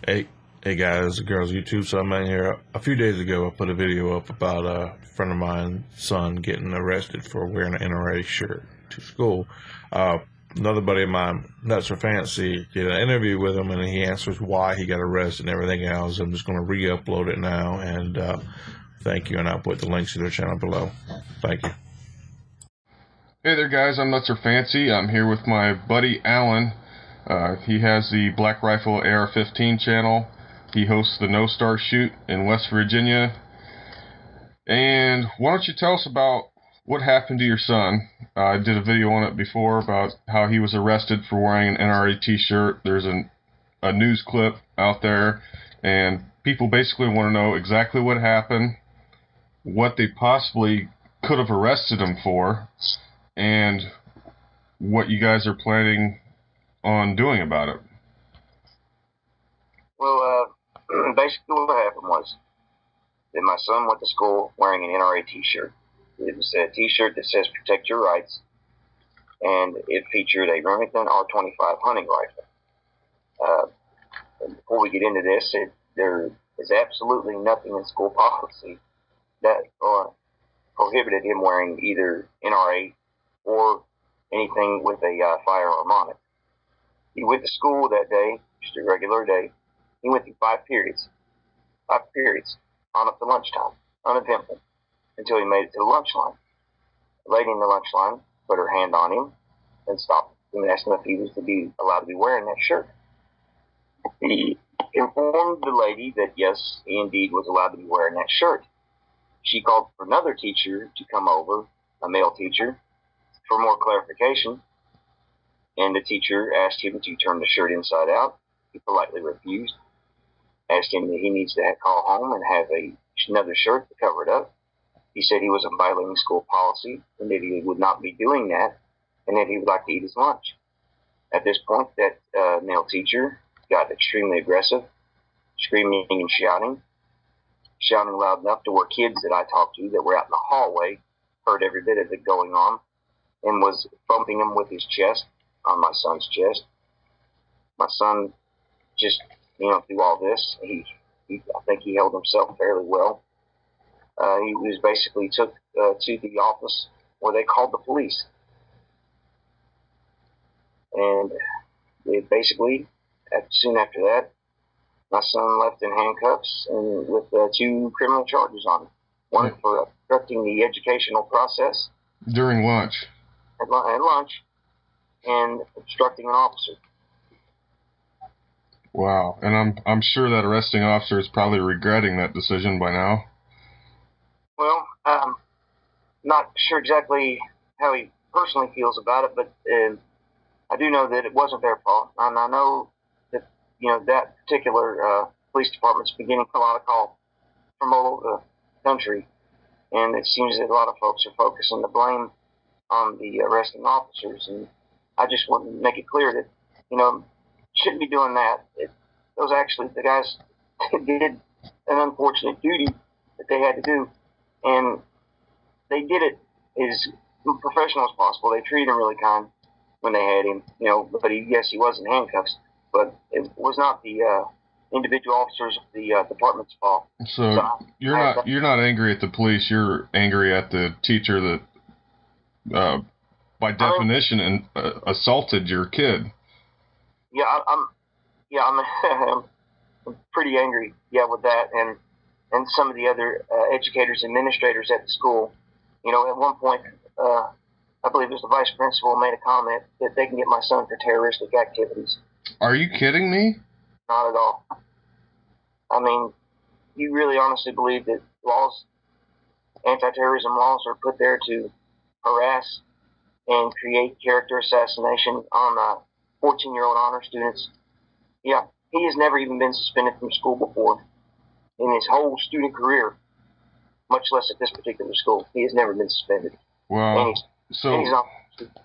Hey, hey guys, girls, YouTube. So I'm in here. A few days ago, I put a video up about a friend of mine's son getting arrested for wearing an NRA shirt to school. Another buddy of mine, Nutsarefancy, did an interview with him, and he answers why he got arrested and everything else. I'm just going to re-upload it now, and thank you, and I'll put the links to their channel below. Thank you. Hey there guys, I'm nutsarefancy. I'm here with my buddy Alan. He has the Black Rifle AR-15 channel. He hosts the No Star Shoot in West Virginia. And why don't you tell us about what happened to your son? I did a video on it before about how he was arrested for wearing an NRA t-shirt. There's a news clip out there, and people basically want to know exactly what happened, what they possibly could have arrested him for, and what you guys are planning on doing about it. Well, basically what happened was that my son went to school wearing an NRA t-shirt. It was a t-shirt that says "Protect Your Rights," and it featured a Remington R25 hunting rifle. Before we get into this, there is absolutely nothing in school policy that prohibited him wearing either NRA or anything with a firearm on it. He went to school that day, just a regular day. He went through five periods, on up to lunchtime, uneventful, until he made it to the lunch line. The lady in the lunch line put her hand on him and stopped him and asked him if he was to be allowed to be wearing that shirt. He informed the lady that yes, he indeed was allowed to be wearing that shirt. She called for another teacher to come over, a male teacher, for more clarification, and the teacher asked him to turn the shirt inside out. He politely refused, asked him that he needs to call home and have another shirt to cover it up. He said he wasn't violating school policy and that he would not be doing that, and that he would like to eat his lunch. At this point, that male teacher got extremely aggressive, screaming and shouting loud enough to where kids that I talked to that were out in the hallway heard every bit of it going on, and was bumping him with his chest on my son's chest. My son just, through all this, I think he held himself fairly well. He was basically took to the office where they called the police. And basically, soon after that, my son left in handcuffs and with two criminal charges on him. One for obstructing the educational process During lunch. At lunch, and obstructing an officer. Wow, and I'm sure that arresting officer is probably regretting that decision by now. Well, not sure exactly how he personally feels about it, but I do know that it wasn't their fault, and I know that that particular police department's beginning a lot of calls from all over the country, and it seems that a lot of folks are focusing the blame on the arresting officers, and I just want to make it clear that shouldn't be doing that. The guys did an unfortunate duty that they had to do, and they did it as professional as possible. They treated him really kind when they had him, but he was in handcuffs, but it was not the individual officers of the department's fault. So you're not angry at the police. You're angry at the teacher that, by definition, assaulted your kid. Yeah, I'm pretty angry. Yeah, with that, and some of the other educators, administrators at the school. At one point, I believe it was the vice principal made a comment that they can get my son for terroristic activities. Are you kidding me? Not at all. I mean, you really honestly believe that anti-terrorism laws are put there to harass and create character assassination on 14-year-old honor students? Yeah, he has never even been suspended from school before in his whole student career, much less at this particular school. He has never been suspended. Wow.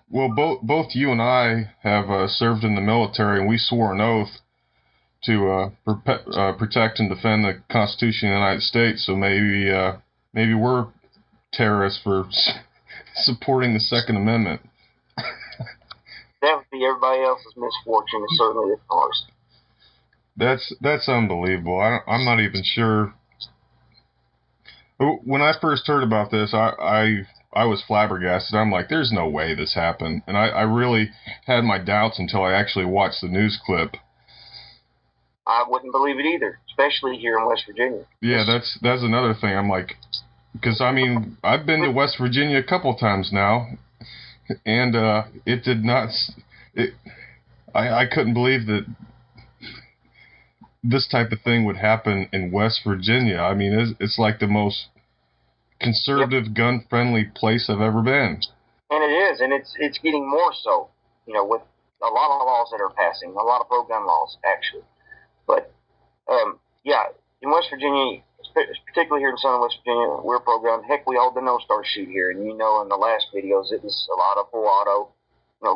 Both you and I have served in the military, and we swore an oath to protect and defend the Constitution of the United States. So maybe we're terrorists for supporting the Second Amendment. That would be everybody else's misfortune, and certainly it's ours. That's unbelievable. I'm not even sure. When I first heard about this, I was flabbergasted. I'm like, there's no way this happened. And I really had my doubts until I actually watched the news clip. I wouldn't believe it either, especially here in West Virginia. Yeah, that's another thing. I'm like, because I mean, I've been to West Virginia a couple times now, and it did not. I couldn't believe that this type of thing would happen in West Virginia. I mean, it's like the most conservative, gun-friendly place I've ever been. And it is, and it's getting more so. You know, with a lot of laws that are passing, a lot of pro-gun laws, actually. But yeah, in West Virginia, particularly here in southern West Virginia, we're pro-gun. Heck, we hold the No Star shoot here, and you know, in the last videos, it was a lot of full auto,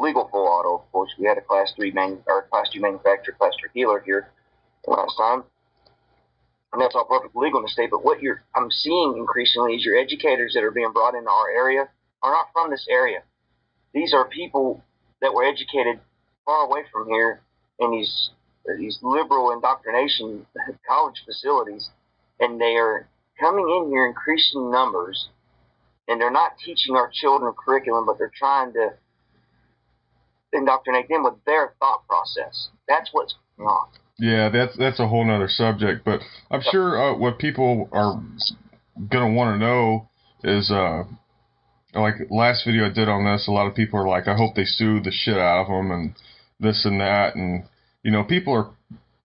legal full auto. Of course, we had a Class 2 manufacturer, Class 3 dealer here last time, and that's all perfectly legal in the state. But what I'm seeing increasingly is your educators that are being brought into our area are not from this area. These are people that were educated far away from here in these liberal indoctrination college facilities, and they are coming in here in increasing numbers, and they're not teaching our children curriculum, but they're trying to indoctrinate them with their thought process. That's what's going on. Yeah, that's a whole nother subject, but I'm sure what people are gonna want to know is like last video I did on this, a lot of people are like, I hope they sue the shit out of them and this and that, and you know, people are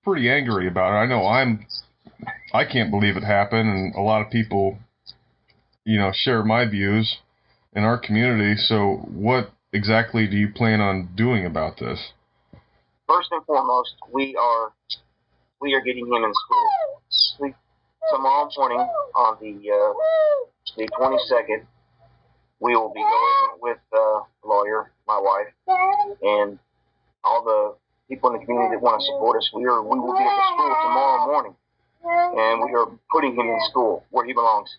pretty angry about it. I know I can't believe it happened, and a lot of people, you know, share my views in our community. So what exactly do you plan on doing about this? First and foremost, we are getting him in school. Tomorrow morning on the 22nd, we will be going with a lawyer, my wife, and all the people in the community that want to support us. We will be at the school tomorrow morning, and we are putting him in school where he belongs.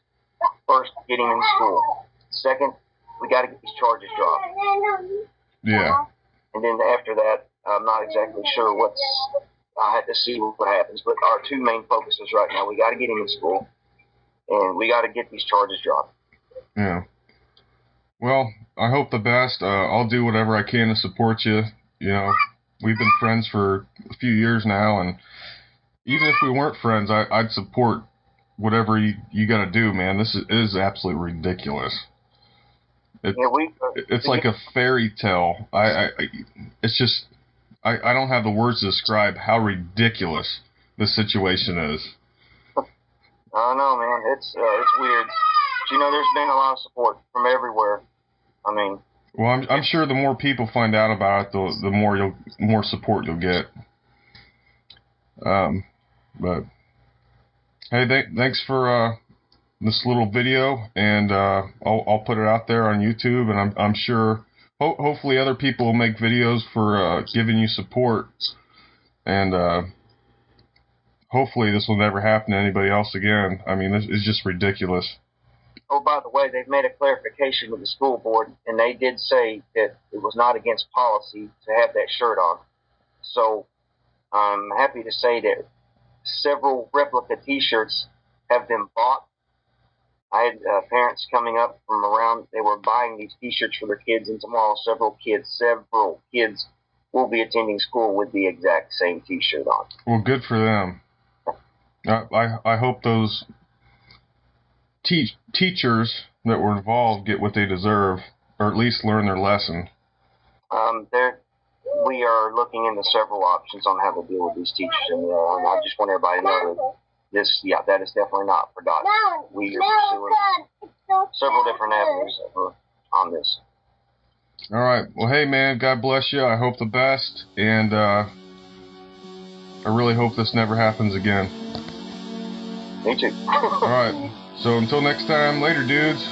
First, get him in school. Second, we got to get these charges dropped. Yeah. And then after that, I'm not exactly sure I have to see what happens, but our two main focuses right now, we got to get him in school, and we got to get these charges dropped. Yeah. Well, I hope the best. I'll do whatever I can to support you. You know, we've been friends for a few years now, and even if we weren't friends, I'd support whatever you got to do, man. This is absolutely ridiculous. It's like a fairy tale. It's just, I don't have the words to describe how ridiculous this situation is. I know, man. It's weird. But, you know, there's been a lot of support from everywhere. I mean, well, I'm sure the more people find out about it, the more support you'll get. But hey, thanks for this little video, and I'll put it out there on YouTube, and I'm sure hopefully other people will make videos for giving you support, and hopefully this will never happen to anybody else again. I mean, it's just ridiculous. Oh, by the way, they've made a clarification with the school board, and they did say that it was not against policy to have that shirt on. So I'm happy to say that several replica T-shirts have been bought. I had parents coming up from around, they were buying these T-shirts for their kids, and tomorrow several kids will be attending school with the exact same T-shirt on. Well, good for them. I hope those teachers that were involved get what they deserve, or at least learn their lesson. We are looking into several options on how to deal with these teachers, and I just want everybody to know that that is definitely not forgotten. We are pursuing several different avenues on this. All right. Well, hey, man, God bless you. I hope the best, and I really hope this never happens again. Me too. All right. So until next time, later, dudes.